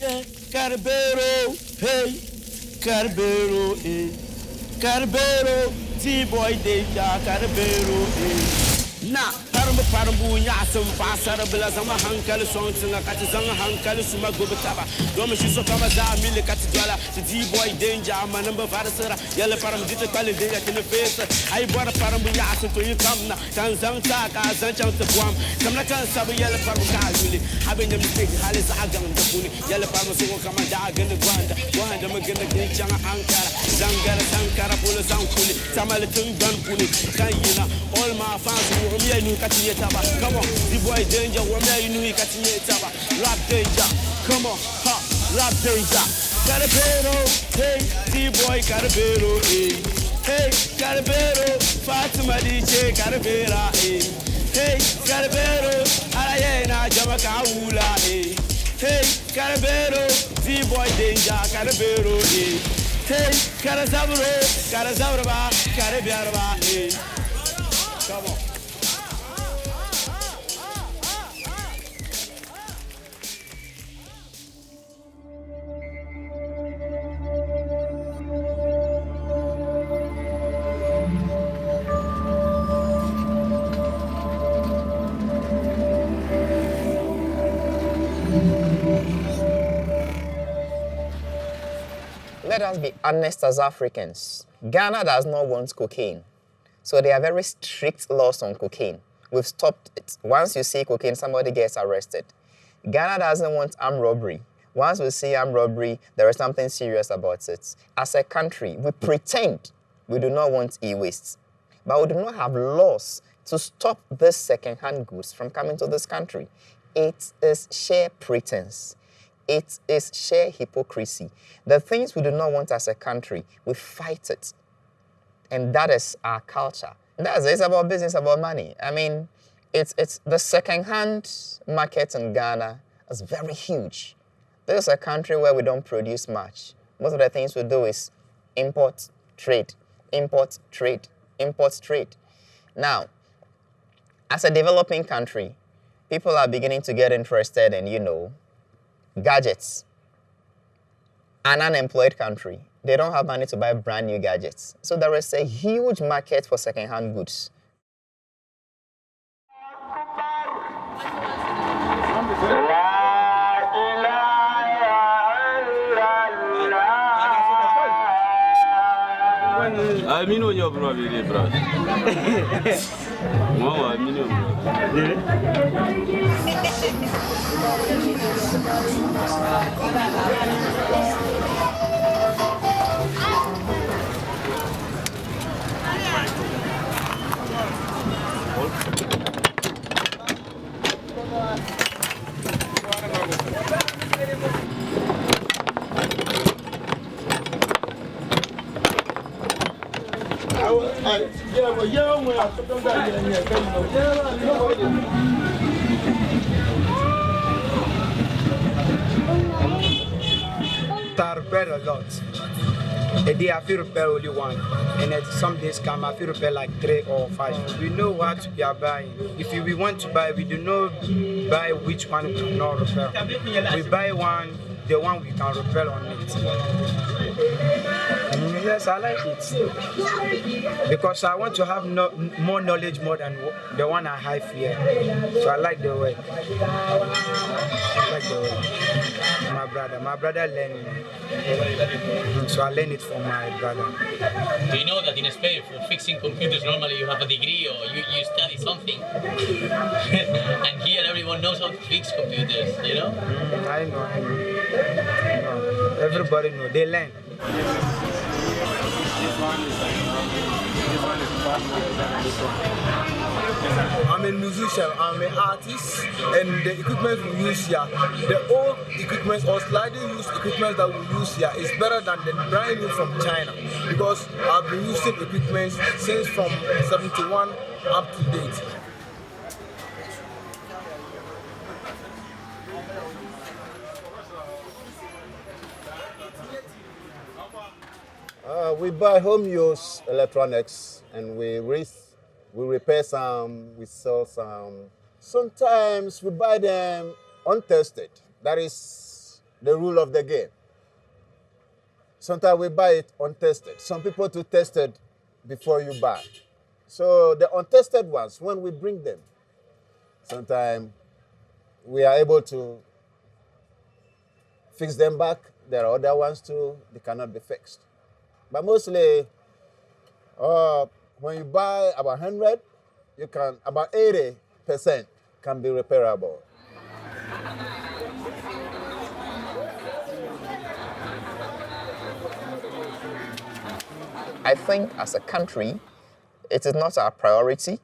Yeah, Carbero, hey, Carbero, eh. Carbero, T-boy, danger, Carbero, eh. Na parambu nyasum pasara bila zama hankali songs na kati zanga hankali suma gobe taba domin shi so kama za mili kati dwala the boy danger man number varasara yalla param dite kwali danger kine face ai bora parambu nyasum to you come na kan zang ta ka zan chang te buam kam na kan sabu yalla param ka yuli habe ne mistake halis agan da kuni yalla param so kama da gan gwanda ma gana kin changa ankara sankara pula sankuli tamale tun gan kuni kan yina all my fans Wamia inu katinye taba. Come on, the boy danger. Wamia inu katinye taba. Rap danger. Come on, ha, rap danger. Carabero, hey, the boy Carabero, hey, hey, Carabero, Fatima DJ Carabera, hey, hey, Carabero, Arayena Jamaka Ula, hey, hey, Carabero, the boy danger, Carabero, hey, hey, Carazabro, Carabera, hey. Come on. Let us be honest as Africans. Ghana does not want cocaine. So there are very strict laws on cocaine. We've stopped it. Once you see cocaine, somebody gets arrested. Ghana doesn't want armed robbery. Once we see armed robbery, there is something serious about it. As a country, we pretend we do not want e-waste, but we do not have laws to stop these second-hand goods from coming to this country. It is sheer pretense. It is sheer hypocrisy. The things we do not want as a country, we fight it. And that is our culture. It's about business, about money. I mean, it's the second-hand market in Ghana is very huge. This is a country where we don't produce much. Most of the things we do is import, trade, import, trade, import, trade. Now, as a developing country, people are beginning to get interested in, gadgets. An unemployed country, they don't have money to buy brand new gadgets. So there is a huge market for second-hand goods. I mean, when you're probably bro. No, I mean, I repair a lot. A day I feel repair only one, and at some days come I feel repair like 3 or 5. We know what we are buying. If we want to buy, we do not buy which one we cannot repair. We buy one, the one we can repair on it. Yes, I like it because I want to have more knowledge more than the one I have here. So I like the way. I like the way. My brother learned, so I learned it from my brother. Do you know that in Spain for fixing computers normally you have a degree or you study something? And here everyone knows how to fix computers, I know. Everybody knows, they learn. I'm a musician, I'm an artist, and the equipment we use here, the old equipment or slightly used equipment that we use here is better than the brand new from China, because I've been using equipment since from 71 up to date. We buy home use electronics and we repair some, we sell some. Sometimes we buy them untested. That is, the rule of the game. Sometimes we buy it untested. Some people to test it before you buy. So the untested ones, when we bring them, sometimes we are able to fix them back. There are other ones too, they cannot be fixed. But mostly, when you buy about 100, about 80% can be repairable. I think as a country, it is not our priority.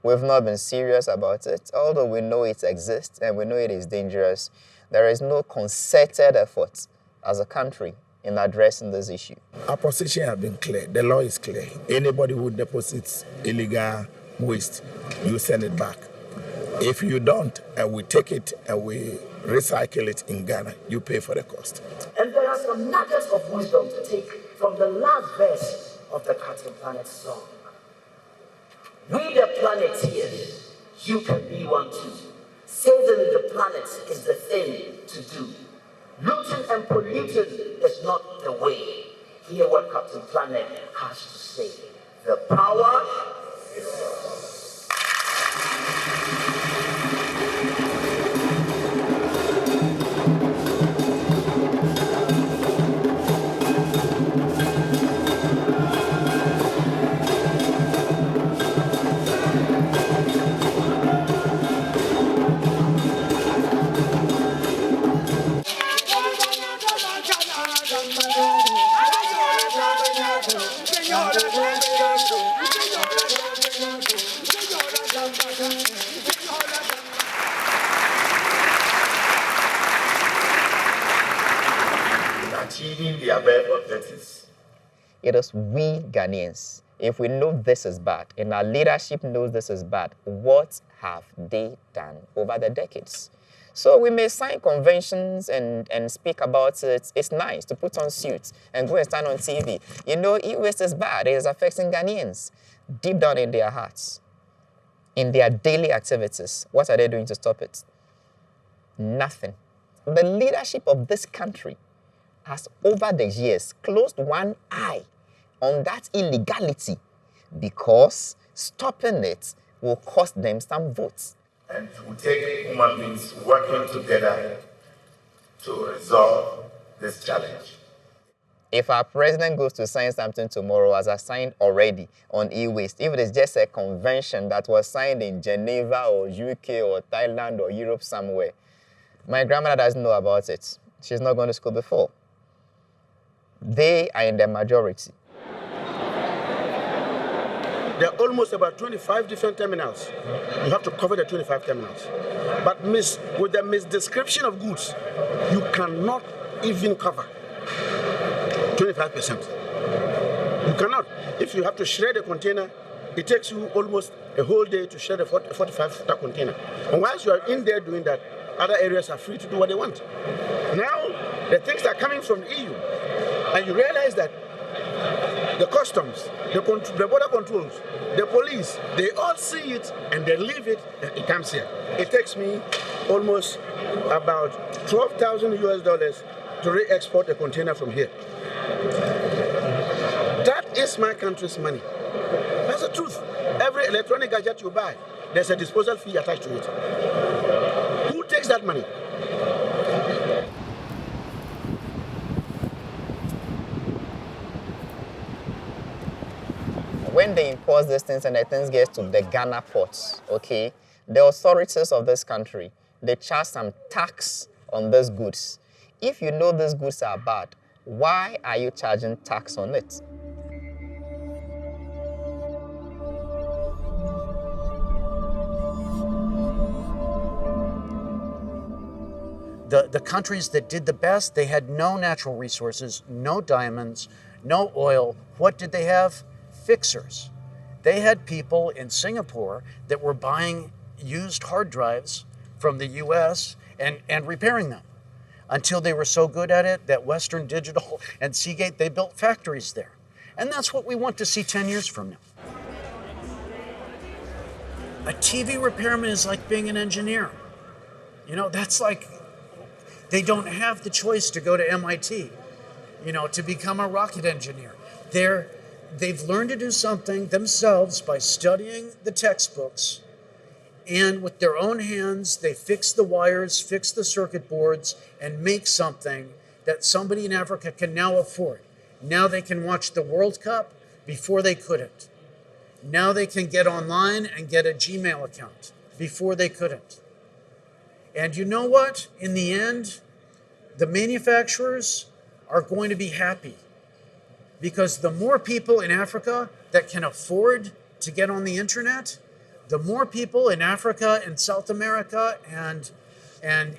We've not been serious about it. Although we know it exists and we know it is dangerous, there is no concerted effort as a country in addressing this issue. Our position has been clear. The law is clear. Anybody who deposits illegal waste, you send it back. If you don't, and we take it and we recycle it in Ghana, you pay for the cost. And there are some nuggets of wisdom to take from the last verse of the Captain Planet song. We the planeteers, you can be one too. Saving the planet is the thing to do. Looting and polluting is not the way. Hear what Captain Planet has to say. The power is yours. Achieving their bare objectives. It is we Ghanaians. If we know this is bad and our leadership knows this is bad, what have they done over the decades? So we may sign conventions and speak about it. It's nice to put on suits and go and stand on TV. You know, e-waste is bad. It is affecting Ghanaians. Deep down in their hearts, in their daily activities, what are they doing to stop it? Nothing. The leadership of this country has over the years closed one eye on that illegality because stopping it will cost them some votes. And it will take human beings working together to resolve this challenge. If our president goes to sign something tomorrow, as I signed already on e-waste, if it is just a convention that was signed in Geneva or UK or Thailand or Europe somewhere, my grandmother doesn't know about it. She's not going to school before. They are in the majority. There are almost about 25 different terminals. You have to cover the 25 terminals. But with the misdescription of goods, you cannot even cover 25%. You cannot. If you have to shred a container, it takes you almost a whole day to shred a 45-footer container. And once you are in there doing that, other areas are free to do what they want. Now, the things that are coming from the EU, and you realize that the customs, the border controls, the police, they all see it and they leave it and it comes here. It takes me almost about $12,000 to re-export a container from here. That is my country's money. That's the truth. Every electronic gadget you buy, there's a disposal fee attached to it. Who takes that money? When they import these things and the things get to the Ghana ports, okay, the authorities of this country, they charge some tax on these goods. If you know these goods are bad, why are you charging tax on it? The countries that did the best, they had no natural resources, no diamonds, no oil. What did they have? Fixers. They had people in Singapore that were buying used hard drives from the US and repairing them until they were so good at it that Western Digital and Seagate, they built factories there. And that's what we want to see 10 years from now. A TV repairman is like being an engineer. You know, that's like, They don't have the choice to go to MIT, to become a rocket engineer. They've learned to do something themselves by studying the textbooks, and with their own hands, they fix the wires, fix the circuit boards, and make something that somebody in Africa can now afford. Now they can watch the World Cup before they couldn't. Now they can get online and get a Gmail account before they couldn't. And you know what? In the end, the manufacturers are going to be happy, because the more people in Africa that can afford to get on the internet, the more people in Africa and South America and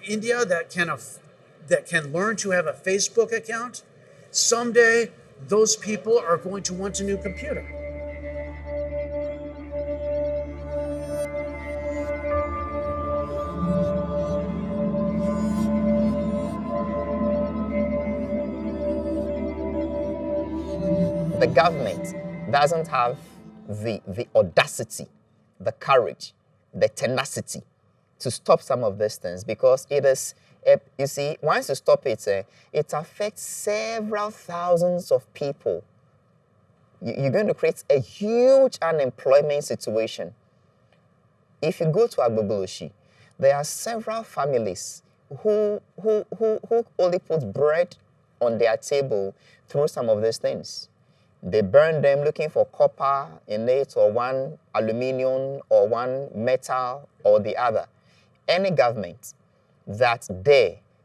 India that can learn to have a Facebook account, someday those people are going to want a new computer. The government doesn't have the audacity, the courage, the tenacity to stop some of these things, because it is, you see, once you stop it, it affects several thousands of people. You're going to create a huge unemployment situation. If you go to Agbogboshi, there are several families who only put bread on their table through some of these things. They burn them looking for copper in it, or one aluminium, or one metal, or the other. Any government that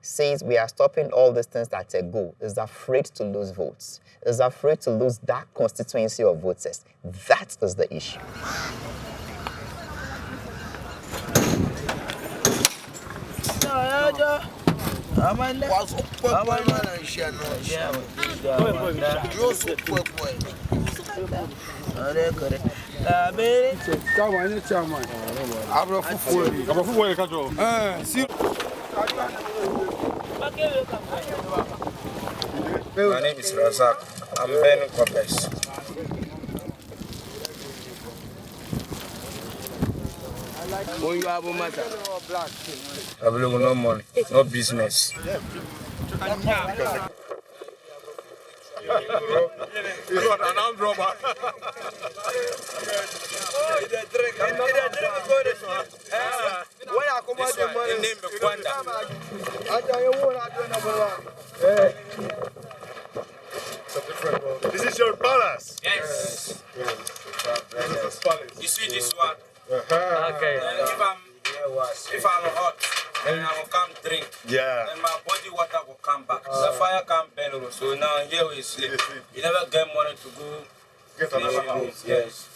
says we are stopping all these things that are good is afraid to lose votes, is afraid to lose that constituency of voters. That is the issue. My name is Razak. I'm Ben Kopes. When you have a matter, I believe no money, no business. You're not an armed robber. This is your palace? Yes. This is palace. You see this one? Okay. If I'm hot, then I will come drink. Yeah. And my body water will come back. The fire can't burn. So now here we sleep. You never get money to go get another house. Yes.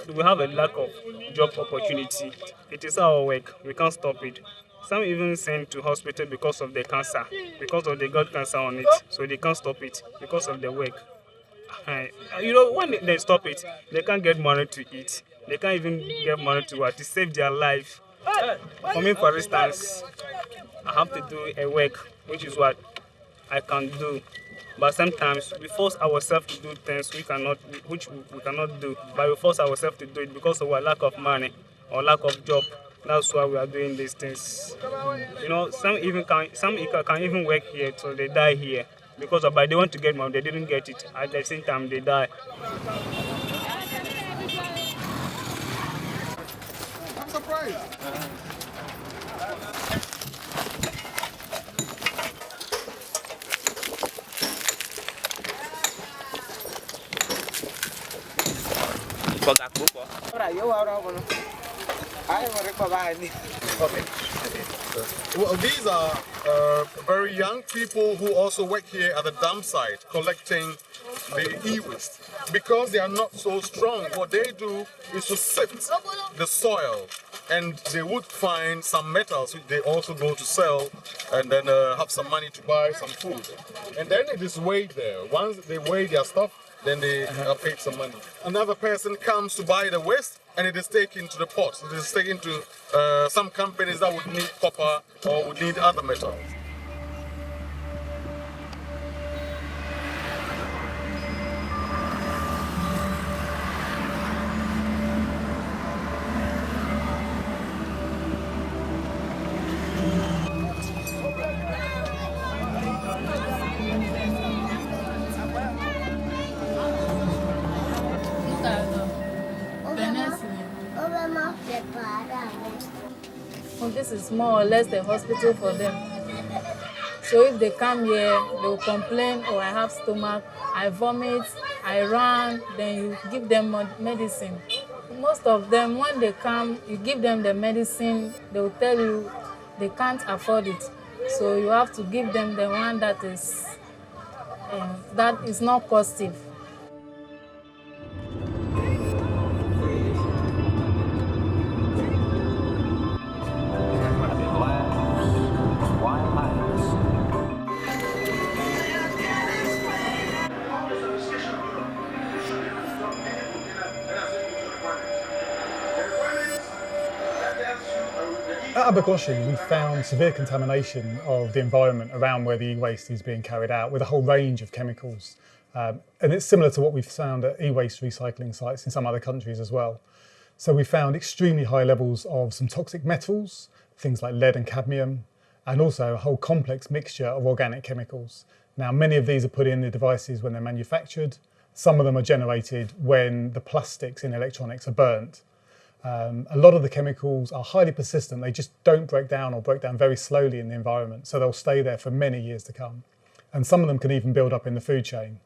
We have a lack of job opportunity. It is our work. We can't stop it. Some even sent to hospital because of the cancer, because of they got cancer on it. So they can't stop it because of the work. When they stop it, they can't get money to eat. They can't even get money to save their life. For me, for instance, I have to do a work, which is what I can do. But sometimes we force ourselves to do things which we cannot do. But we force ourselves to do it because of our lack of money or lack of job. That's why we are doing these things. Some can even work here, so they die here but they want to get money. They didn't get it. At the same time, they die. I'm surprised. Okay. Well, these are very young people who also work here at the dump site collecting the e-waste. Because they are not so strong, what they do is to sift the soil, and they would find some metals which they also go to sell, and then have some money to buy some food. And then it is weighed there. Once they weigh their stuff, then they are paid some money. Another person comes to buy the waste, and it is taken to the port. It is taken to some companies that would need copper or would need other metals. Well, this is more or less the hospital for them. So if they come here, they will complain, oh, I have stomach, I vomit, I run, then you give them medicine. Most of them, when they come, you give them the medicine, they will tell you they can't afford it. So you have to give them the one that is not costive. At Abergoshen, we found severe contamination of the environment around where the e-waste is being carried out with a whole range of chemicals. And it's similar to what we've found at e-waste recycling sites in some other countries as well. So we found extremely high levels of some toxic metals, things like lead and cadmium, and also a whole complex mixture of organic chemicals. Now, many of these are put in the devices when they're manufactured. Some of them are generated when the plastics in electronics are burnt. A lot of the chemicals are highly persistent. They just don't break down or break down very slowly in the environment. So they'll stay there for many years to come. And some of them can even build up in the food chain.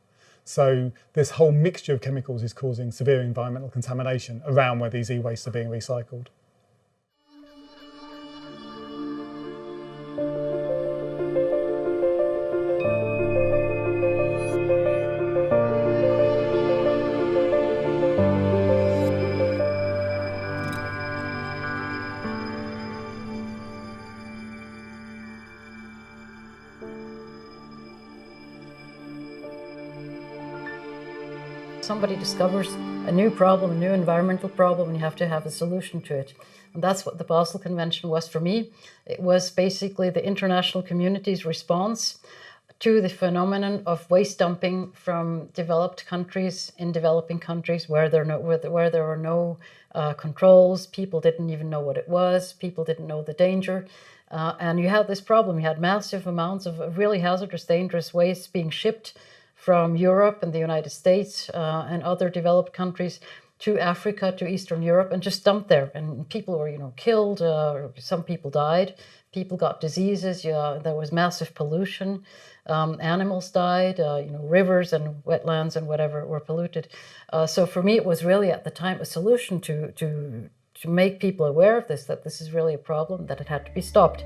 So this whole mixture of chemicals is causing severe environmental contamination around where these e-wastes are being recycled. Somebody discovers a new problem, a new environmental problem, and you have to have a solution to it. And that's what the Basel Convention was for me. It was basically the international community's response to the phenomenon of waste dumping from developed countries in developing countries where there were no controls. People didn't even know what it was. People didn't know the danger. And you had this problem. You had massive amounts of really hazardous, dangerous waste being shipped from Europe and the United States and other developed countries to Africa, to Eastern Europe, and just dumped there. And people were, killed. Some people died. People got diseases. There was massive pollution. Animals died. Rivers and wetlands and whatever were polluted. So for me, it was really at the time a solution to make people aware of this, that this is really a problem, that it had to be stopped.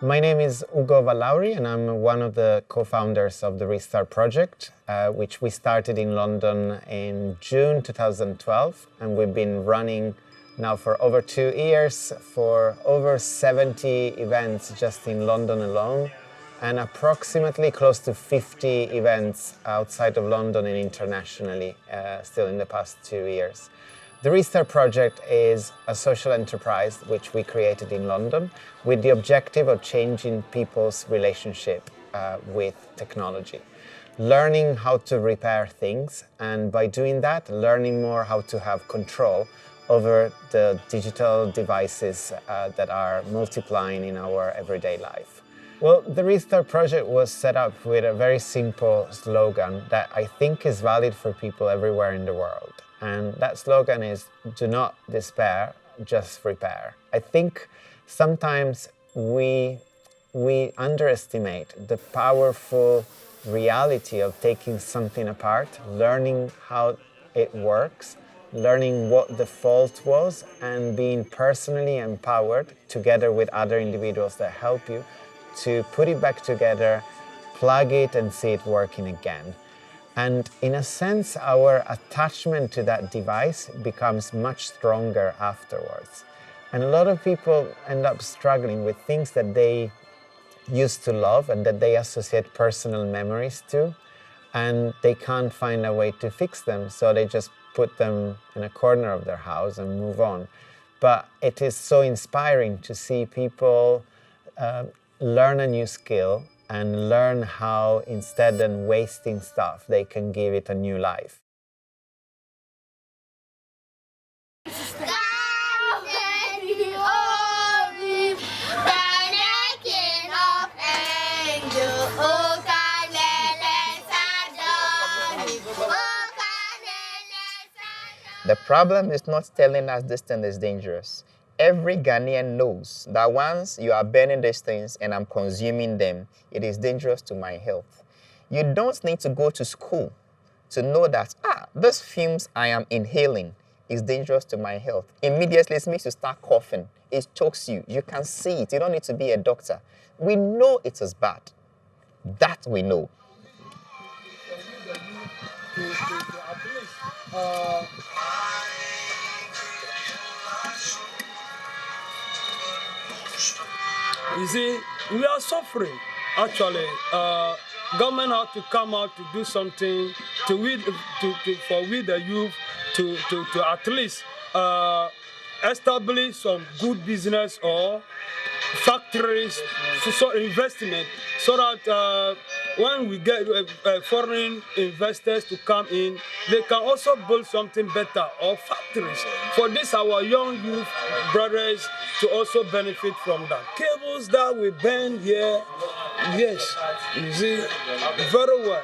My name is Ugo Valauri, and I'm one of the co-founders of the Restart project, which we started in London in June 2012, and we've been running now for over 2 years for over 70 events just in London alone, and approximately close to 50 events outside of London and internationally, still in the past 2 years. The Restart project is a social enterprise which we created in London with the objective of changing people's relationship with technology, learning how to repair things, and by doing that, learning more how to have control over the digital devices that are multiplying in our everyday life. Well, the Restart project was set up with a very simple slogan that I think is valid for people everywhere in the world. And that slogan is, do not despair, just repair. I think sometimes we underestimate the powerful reality of taking something apart, learning how it works, learning what the fault was, and being personally empowered together with other individuals that help you to put it back together, plug it, and see it working again. And in a sense, our attachment to that device becomes much stronger afterwards. And a lot of people end up struggling with things that they used to love and that they associate personal memories to, and they can't find a way to fix them, so they just put them in a corner of their house and move on. But it is so inspiring to see people learn a new skill and learn how, instead of wasting stuff, they can give it a new life. The problem is not telling us this thing is dangerous. Every Ghanaian knows that once you are burning these things and I'm consuming them, it is dangerous to my health. You don't need to go to school to know that, these fumes I am inhaling is dangerous to my health. Immediately it makes you start coughing. It chokes you. You can see it. You don't need to be a doctor. We know it is bad. That we know. You see, we are suffering. Actually, government had to come out to do something for we the youth to at least establish some good business or factories, so investment, so that when we get foreign investors to come in, they can also build something better or factories. For this, our young youth brothers to also benefit from that. Cables that we burn here, yes, you see, very well.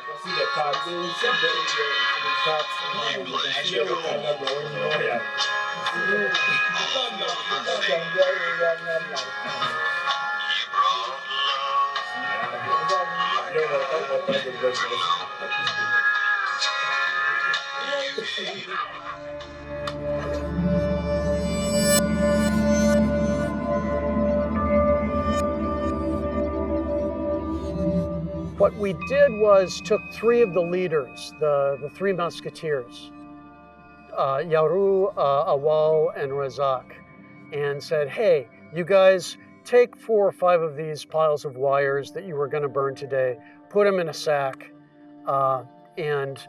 What we did was took three of the leaders, the three musketeers, Yaru, Awal, and Razak, and said, hey, you guys take 4 or 5 of these piles of wires that you were going to burn today, put them in a sack, and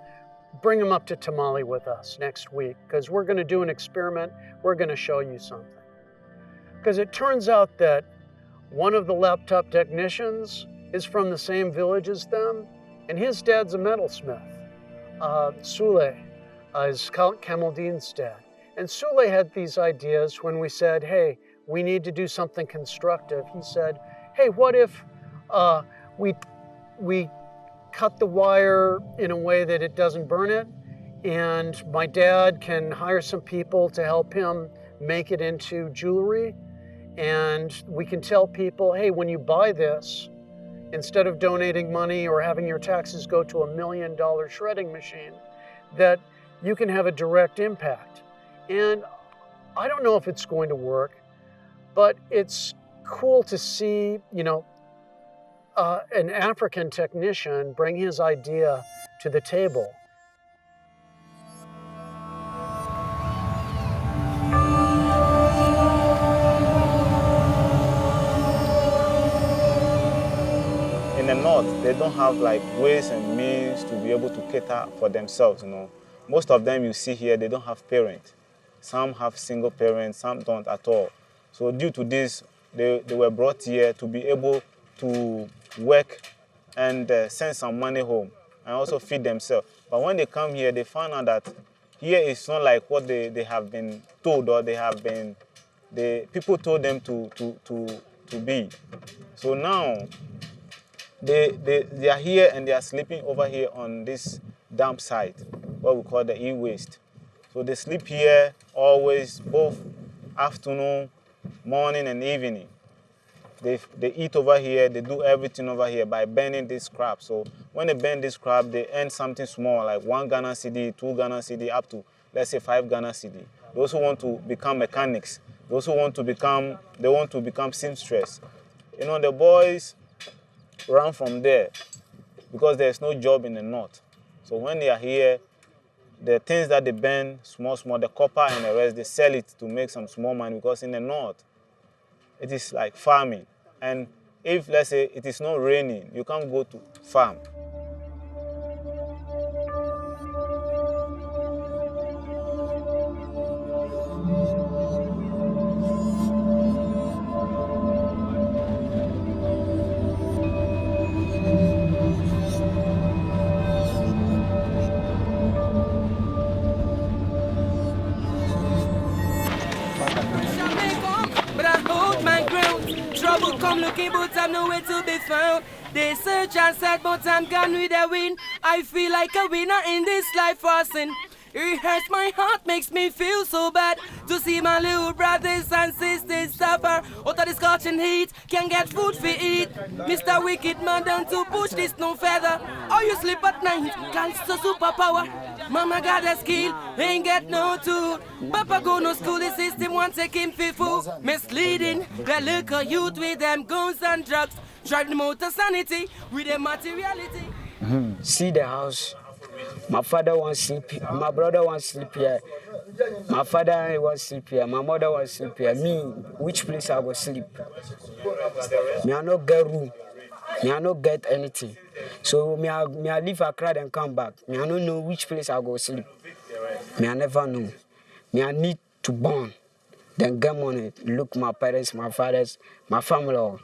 bring them up to Tamale with us next week, because we're going to do an experiment. We're going to show you something. Because it turns out that one of the laptop technicians is from the same village as them, and his dad's a metalsmith. Sule is Count Kamaldeen's dad. And Sule had these ideas when we said, hey, we need to do something constructive. He said, hey, what if we cut the wire in a way that it doesn't burn it, and my dad can hire some people to help him make it into jewelry, and we can tell people, hey, when you buy this, instead of donating money or having your taxes go to $1 million shredding machine, that you can have a direct impact. And I don't know if it's going to work, but it's cool to see, an African technician bring his idea to the table. In the north, they don't have like ways and means to be able to cater for themselves, Most of them you see here, they don't have parents. Some have single parents, some don't at all. So due to this, they were brought here to be able to work and send some money home and also feed themselves. But when they come here, they found out that here is not like what they have been told, or people told them to be. So now they are here and they are sleeping over here on this dump site, what we call the e-waste. So they sleep here always, both afternoon, morning, and evening. They eat over here, they do everything over here by burning this crab. So when they burn this crab, they earn something small, like 1 Ghana cedi, 2 Ghana cedi, up to, let's say, 5 Ghana cedi. Those who want to become mechanics, those who want to become, they want to become seamstress. You know, the boys run from there because there's no job in the north. So when they are here, the things that they burn, small, the copper and the rest, they sell it to make some small money, because in the north, it is like farming. And if, let's say, it is not raining, you can't go to farm. But I hold my ground. Trouble come looking, but I'm nowhere to be found. They search and search, but I'm gone with the wind. I feel like a winner in this life for sin. It hurts my heart, makes me feel so bad to see my little brothers and sisters suffer out of the scorching heat. Can't get food for eat. Mr. Wicked Man done to push this no feather. Or you sleep at night, can't so superpower. Mama got a skill, ain't get no tool. Papa go no school, the system want take him for fool. Misleading, the local youth with them guns and drugs. Drive them out of sanity with their materiality. See the house. My father wants sleep. My brother wants sleep here. My father wants sleep here. My mother wants sleep here. Me, which place I go sleep? Me I not get room. Me I not get anything. So me I leave Accra and come back. Me I don't know which place I go sleep. Me I never know. Me I need to born, then get money. Look my parents, my fathers, my family all.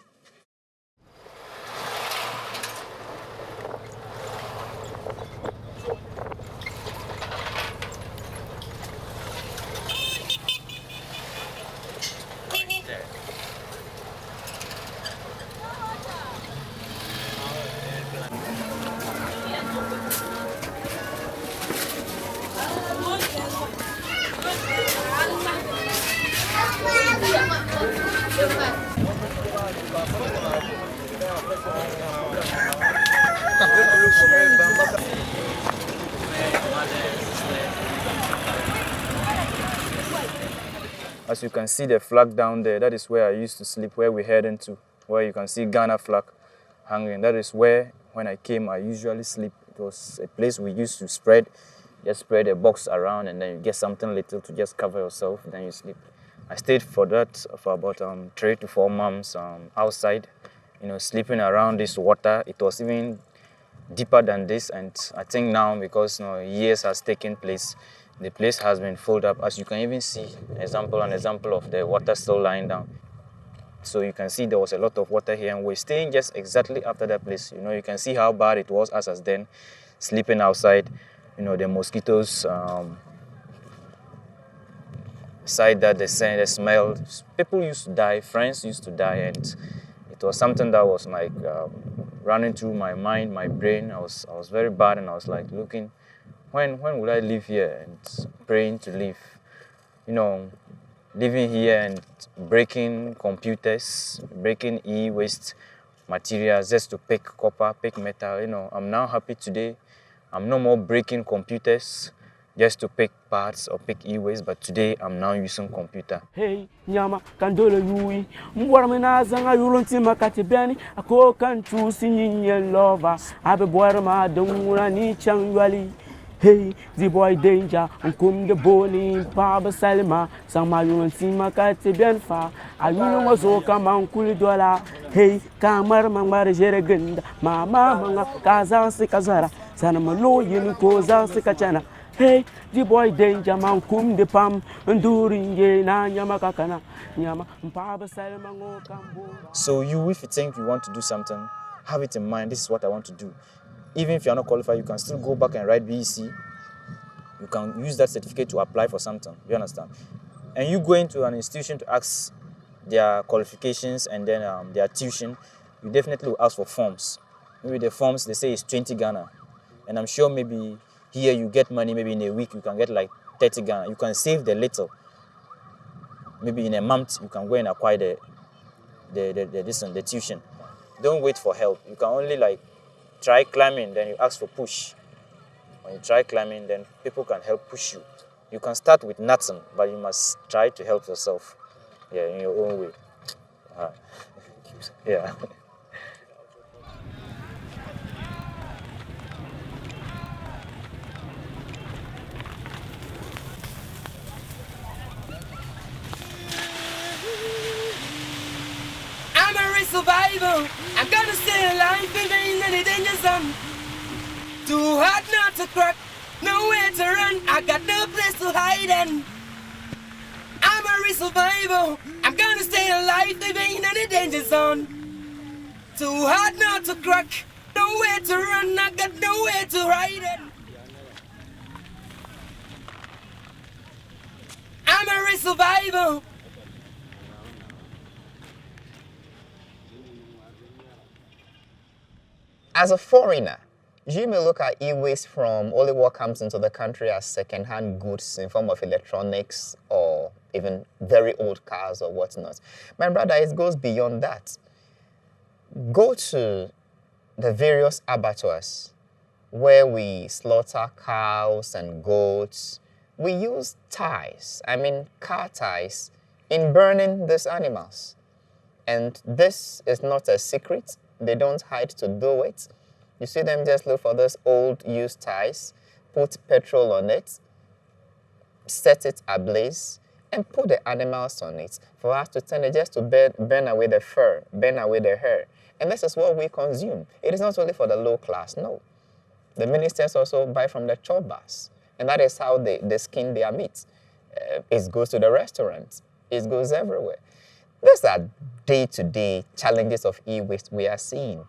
As you can see the flag down there, that is where I used to sleep, where we're heading to, where you can see Ghana flag hanging. That is where, when I came, I usually sleep. It was a place we used to just spread a box around, and then you get something little to just cover yourself, then you sleep. I stayed for that for about 3 to 4 months outside, sleeping around this water. It was even deeper than this, and I think now, because years has taken place, the place has been filled up. As you can even see, an example of the water still lying down. So you can see there was a lot of water here, and we're staying just exactly after that place. You can see how bad it was as then, sleeping outside. The mosquitoes, aside that, the smell. People used to die, friends used to die, and it was something that was like running through my mind, my brain. I was very bad, and I was like looking, when will I live here, and praying to live. Living here and breaking computers, breaking e-waste materials just to pick copper, pick metal. I'm now happy today. I'm no more breaking computers just to pick parts or pick e-waste, but today I'm now using computer. Hey, nyama kandole yui mbwara mina zanga yulonti makati beni ako kantu sinye lova abe bwara ma dungura ni changwali. Hey, the boy danger, unkum the boni, Paba Salima, Sama yulonti makati benfa. Ayuno wazo kama unkuli dola. Hey, kamar mangmare jeregenda, mama manga kaza sikazara, sana malo yini koza sikachana. Hey, the boy danger man kum de pam nduringe na nyama kakana nyama mpaba salma ngo kambo. So if you think you want to do something, have it in mind, this is what I want to do. Even if you're not qualified, you can still go back and write BEC. You can use that certificate to apply for something, you understand? And you go into an institution to ask their qualifications and then their tuition, you definitely will ask for forms. Maybe the forms, they say it's 20 Ghana. And I'm sure maybe here you get money, maybe in a week you can get like 30 Ghana. You can save the little. maybe in a month you can go and acquire the tuition. Don't wait for help. You can only like try climbing, then you ask for push. When you try climbing, then people can help push you. You can start with nothing, but you must try to help yourself. Yeah, in your own way. Yeah. I'm a real survivor. I'm gonna stay alive even in any danger zone. Too hard not to crack, nowhere to run. I got no place to hide and I'm a real survivor. I'm gonna stay alive even in any danger zone. Too hard not to crack, nowhere to run. I got nowhere to hide and I'm a real survivor. As a foreigner, you may look at e-waste from only what comes into the country as second-hand goods in form of electronics or even very old cars or whatnot. My brother, it goes beyond that. Go to the various abattoirs where we slaughter cows and goats. We use ties, car ties, in burning these animals. And this is not a secret. They don't hide to do it. You see them just look for those old used ties, put petrol on it, set it ablaze, and put the animals on it for us to turn it just to burn away the fur, burn away the hair. And this is what we consume. It is not only for the low class, no. The ministers also buy from the chobbers, and that is how they skin their meat. It goes to the restaurants. It goes everywhere. These are day-to-day challenges of e-waste we are seeing.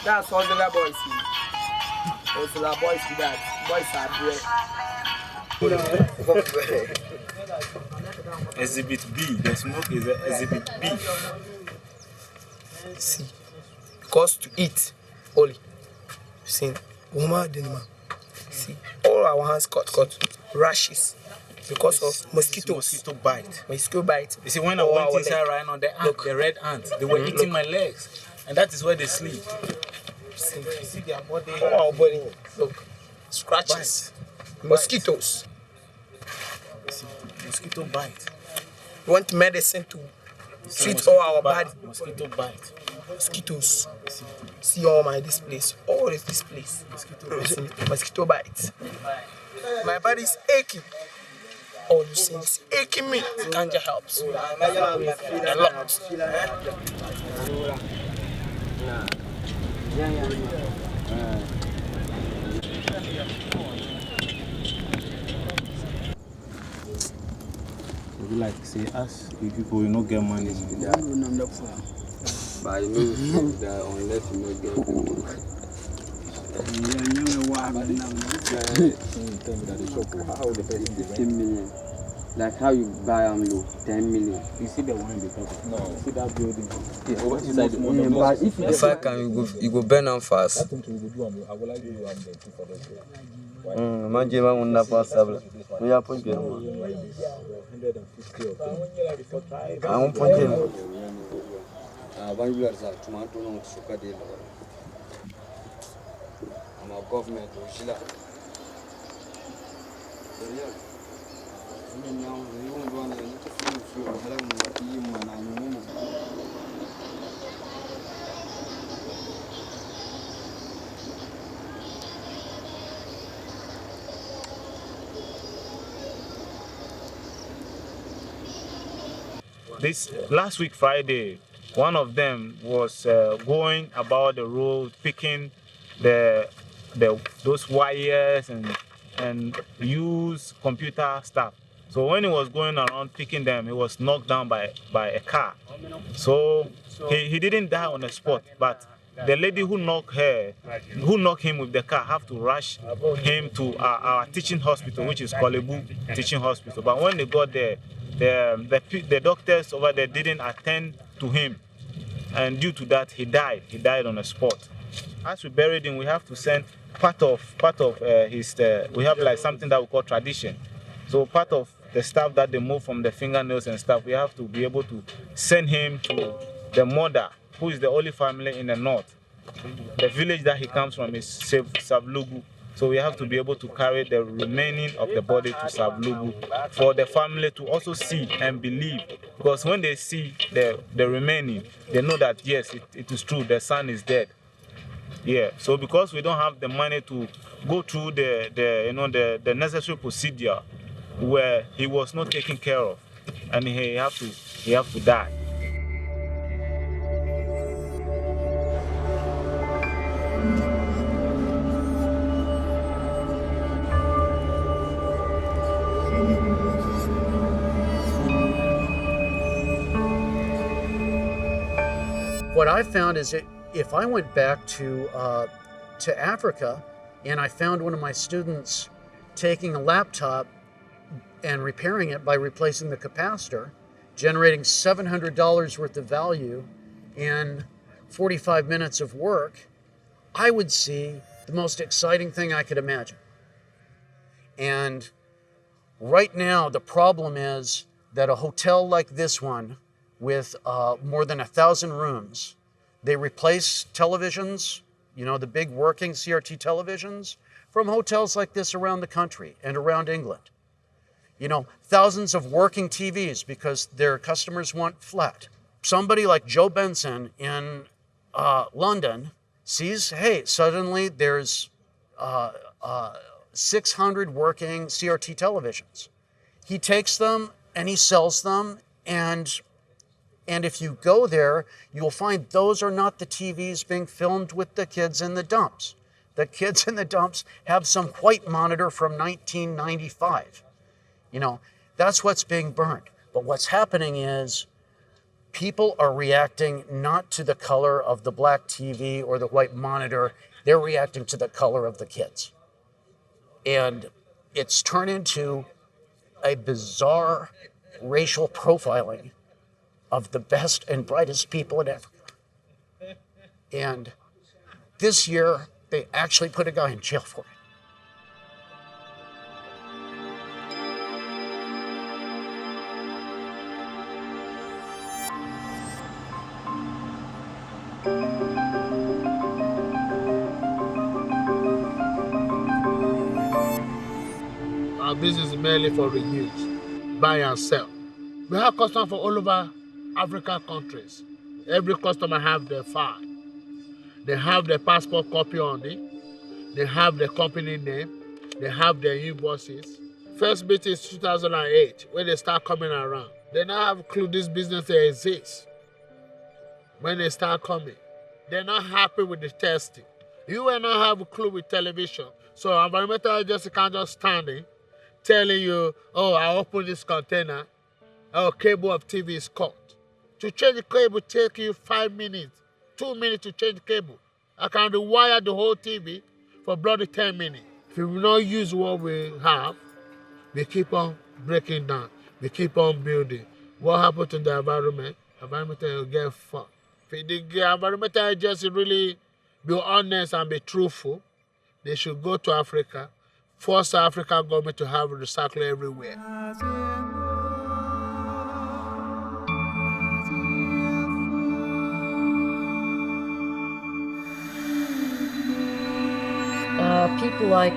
That's all the boys see. Those are the boys with that. Boys are there. Exhibit B. The smoke is exhibit B. See, because to eat only. See, woman, see, all our hands cut rashes because of mosquitoes. Mosquito bite. Mosquito bite. You see, when I went inside right now, the red ants, they were eating my legs, and that is where they sleep. See, you see their body. All our body. Look, scratches. Mosquitoes. See, mosquito bite. You want medicine to treat all our body. Mosquito bite. Mosquitoes. See all my displays. All is displays. Mosquito bites. My body is aching. All you see is aching me. Ganja helps. A lot. Like say us, we people will not get money. But you know that unless you not get how the person 15 million. Like how you buy low 10 million. You see the one they talk about? No. You see that building? Yeah, what inside the one? But if I can, you go burn them fast. I will like you for this. Imagine I want that fast. We are point here. 150 of them. I won't point here. One year, tomato no sugar deal. I'm a government. This last week Friday, one of them was going about the road, picking those wires and use computer stuff. So when he was going around picking them, he was knocked down by a car. So he didn't die on the spot, but the lady who knocked him with the car have to rush him to our teaching hospital, which is Kolebu Teaching Hospital. But when they got there, the doctors over there didn't attend to him. And due to that, he died. He died on the spot. As we buried him, we have to send part of his, we have like something that we call tradition. So part of the stuff that they move from the fingernails and stuff, we have to be able to send him to the mother, who is the only family in the north. The village that he comes from is Savlugu. So we have to be able to carry the remaining of the body to Savlugu for the family to also see and believe. Because when they see the remaining, they know that yes, it is true, the son is dead. Yeah, so because we don't have the money to go through the necessary procedure where he was not taken care of, and he have to die. What I found is that if I went back to Africa and I found one of my students taking a laptop and repairing it by replacing the capacitor, generating $700 worth of value in 45 minutes of work, I would see the most exciting thing I could imagine. And right now, the problem is that a hotel like this one with more than 1,000 rooms, they replace televisions, the big working CRT televisions, from hotels like this around the country and around England. Thousands of working TVs because their customers want flat. Somebody like Joe Benson in London sees, hey, suddenly there's 600 working CRT televisions. He takes them and he sells them, and if you go there, you'll find those are not the TVs being filmed with the kids in the dumps. The kids in the dumps have some white monitor from 1995. That's what's being burned. But what's happening is people are reacting not to the color of the black TV or the white monitor, they're reacting to the color of the kids. And it's turned into a bizarre racial profiling of the best and brightest people in Africa. And this year, they actually put a guy in jail for it. Our business is mainly for reuse, buy and sell. We have customers for all over African countries. Every customer have their file. They have their passport copy on it. They have the company name. They have their invoices. First meeting is 2008, when they start coming around. They now have a clue this business exists. When they start coming, they're not happy with the testing. You will not have a clue with television. So environmental agency can't just stand in, telling you, oh, I open this container, oh, cable of TV is cut. To change the cable take you 5 minutes, 2 minutes to change the cable. I can rewire the whole TV for bloody 10 minutes. If we will not use what we have, we keep on breaking down. We keep on building. What happened to the environment? Environment will get fucked. If the environmental agency really be honest and be truthful, they should go to Africa, force the African government to have recycling everywhere. People like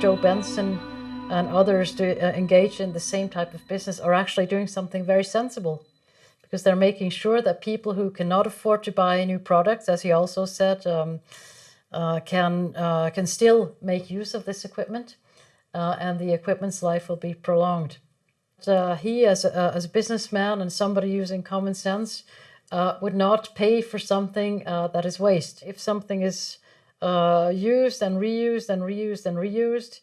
Joe Benson and others to engage in the same type of business are actually doing something very sensible, because they're making sure that people who cannot afford to buy new products, as he also said, can still make use of this equipment, and the equipment's life will be prolonged. He, as a businessman and somebody using common sense, would not pay for something that is waste. If something is used and reused and reused and reused,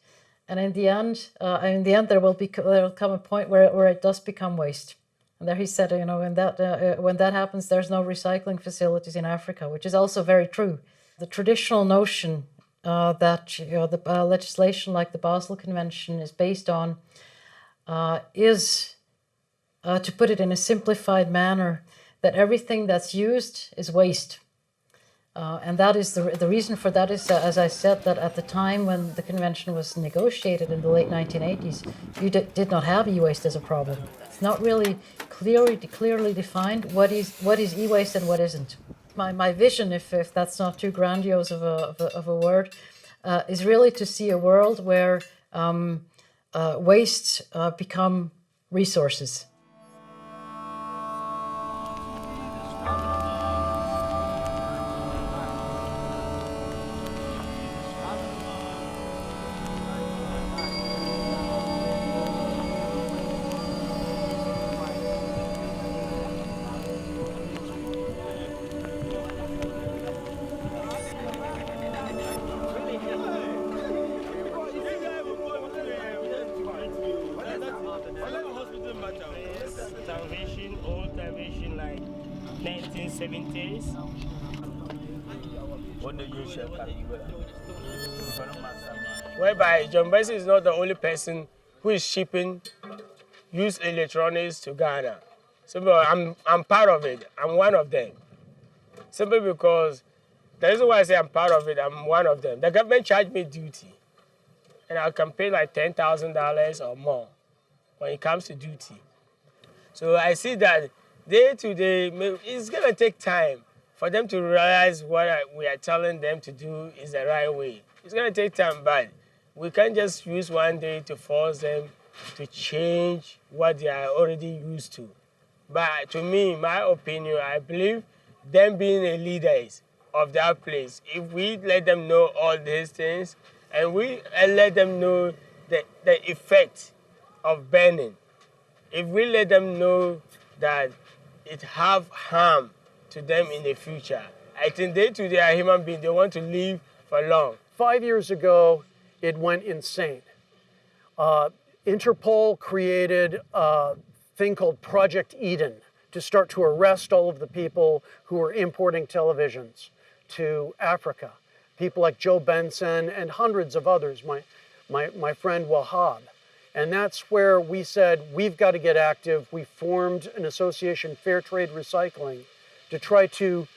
And in the end, there will come a point where it does become waste. And there he said, when that happens, there's no recycling facilities in Africa, which is also very true. The traditional notion that the legislation like the Basel Convention is based on is, to put it in a simplified manner, that everything that's used is waste. And that is the reason for that is, as I said, that at the time when the convention was negotiated in the late 1980s, you did not have e-waste as a problem. It's not really clearly defined what is e-waste and what isn't. My vision, if that's not too grandiose of a word, is really to see a world where wastes become resources. Old television like 1970s. Whereby John Bessie is not the only person who is shipping used electronics to Ghana. Simply, I'm part of it. I'm one of them. Simply because the reason why I say I'm part of it, I'm one of them. The government charged me duty, and I can pay like $10,000 or more when it comes to duty. So I see that day to day, it's going to take time for them to realize what we are telling them to do is the right way. It's going to take time, but we can't just use one day to force them to change what they are already used to. But to me, my opinion, I believe them being the leaders of that place, if we let them know all these things and we let them know the effect of burning, if we let them know that it have harm to them in the future, I think they too, they are human beings, they want to live for long. 5 years ago, it went insane. Interpol created a thing called Project Eden to start to arrest all of the people who were importing televisions to Africa. People like Joe Benson and hundreds of others, my friend Wahab. And that's where we said, we've got to get active. We formed an association, Fair Trade Recycling, to try to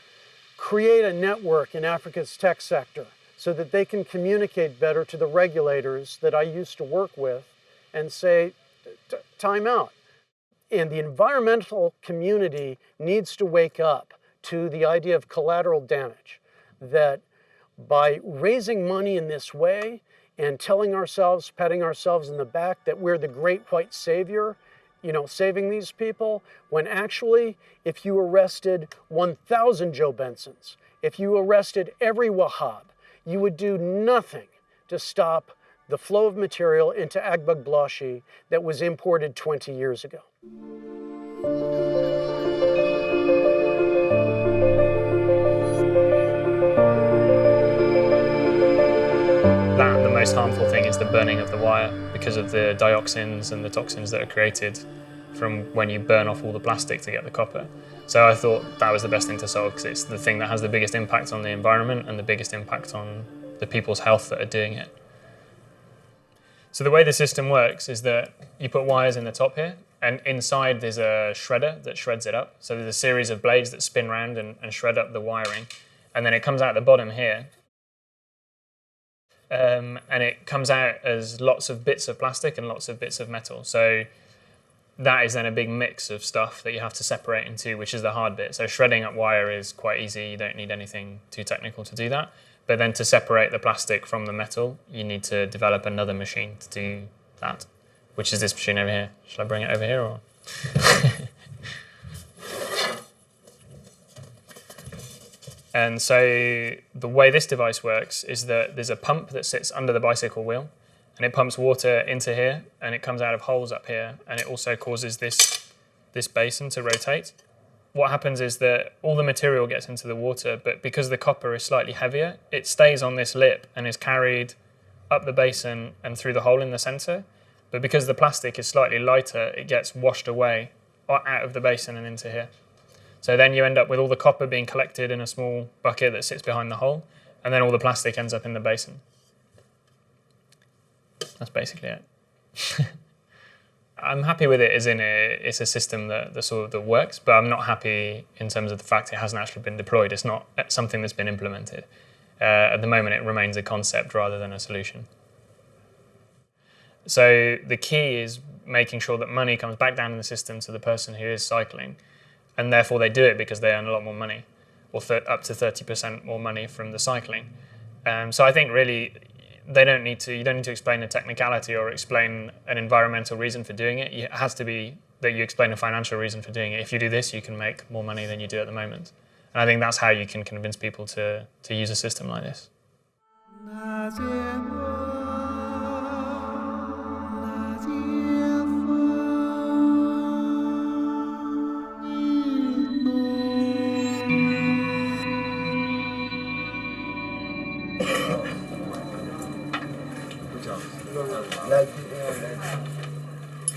create a network in Africa's tech sector so that they can communicate better to the regulators that I used to work with and say, time out. And the environmental community needs to wake up to the idea of collateral damage, that by raising money in this way and telling ourselves, patting ourselves in the back that we're the great white savior, saving these people, when actually, if you arrested 1,000 Joe Bensons, if you arrested every Wahab, you would do nothing to stop the flow of material into Agbogbloshie that was imported 20 years ago. The most harmful thing is the burning of the wire because of the dioxins and the toxins that are created from when you burn off all the plastic to get the copper. So I thought that was the best thing to solve because it's the thing that has the biggest impact on the environment and the biggest impact on the people's health that are doing it. So the way the system works is that you put wires in the top here, and inside there's a shredder that shreds it up. So there's a series of blades that spin around and shred up the wiring, and then it comes out the bottom here. And it comes out as lots of bits of plastic and lots of bits of metal. So that is then a big mix of stuff that you have to separate into, which is the hard bit. So shredding up wire is quite easy. You don't need anything too technical to do that. But then to separate the plastic from the metal, you need to develop another machine to do that, which is this machine over here. Shall I bring it over here or? And so the way this device works is that there's a pump that sits under the bicycle wheel, and it pumps water into here, and it comes out of holes up here, and it also causes this basin to rotate. What happens is that all the material gets into the water, but because the copper is slightly heavier, it stays on this lip and is carried up the basin and through the hole in the center. But because the plastic is slightly lighter, it gets washed away out of the basin and into here. So then you end up with all the copper being collected in a small bucket that sits behind the hole, and then all the plastic ends up in the basin. That's basically it. I'm happy with it as in it's a system that works, but I'm not happy in terms of the fact it hasn't actually been deployed. It's not something that's been implemented. At the moment, it remains a concept rather than a solution. So the key is making sure that money comes back down in the system to the person who is cycling, and therefore they do it because they earn a lot more money, or up to 30% more money from the cycling. So I think really you don't need to explain a technicality or explain an environmental reason for doing it. It has to be that you explain a financial reason for doing it. If you do this, you can make more money than you do at the moment. And I think that's how you can convince people to use a system like this.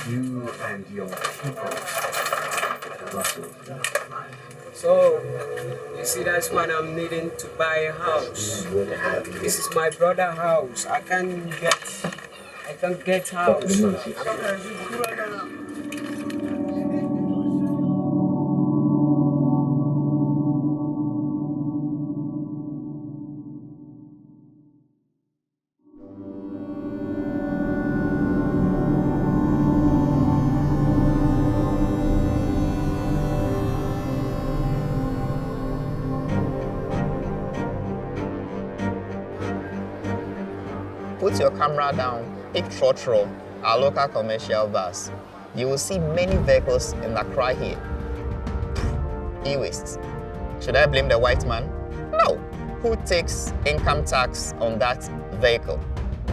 You and your people. So, you see, that's why I'm needing to buy a house. This is my brother's house. I can't get house. Put your camera down, pick Trotro, our local commercial bus. You will see many vehicles in Accra here. E-waste. Should I blame the white man? No. Who takes income tax on that vehicle?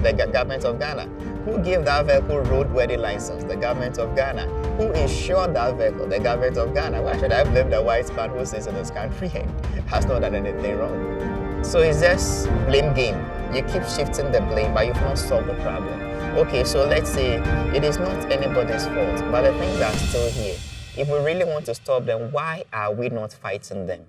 The government of Ghana. Who gave that vehicle roadworthy license? The government of Ghana. Who insured that vehicle? The government of Ghana. Why should I blame the white man who sits in this country and has not done anything wrong? So it's just blame game. You keep shifting the blame, but you've not solved the problem. Okay, so let's say it is not anybody's fault, but the things are still here. If we really want to stop them, why are we not fighting them?